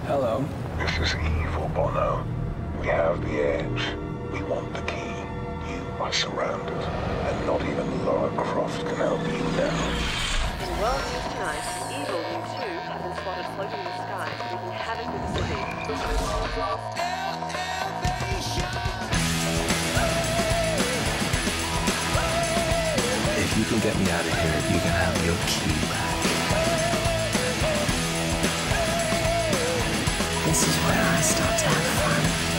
Hello. This is evil, Bono. We have the edge. We want the key. You are surrounded, and not even Lara Croft can help you now. In world news tonight, evil U2 have been spotted floating in the sky, wreaking havoc with the city. If you can get me out of here, you can have your key back. This is where I start to have fun.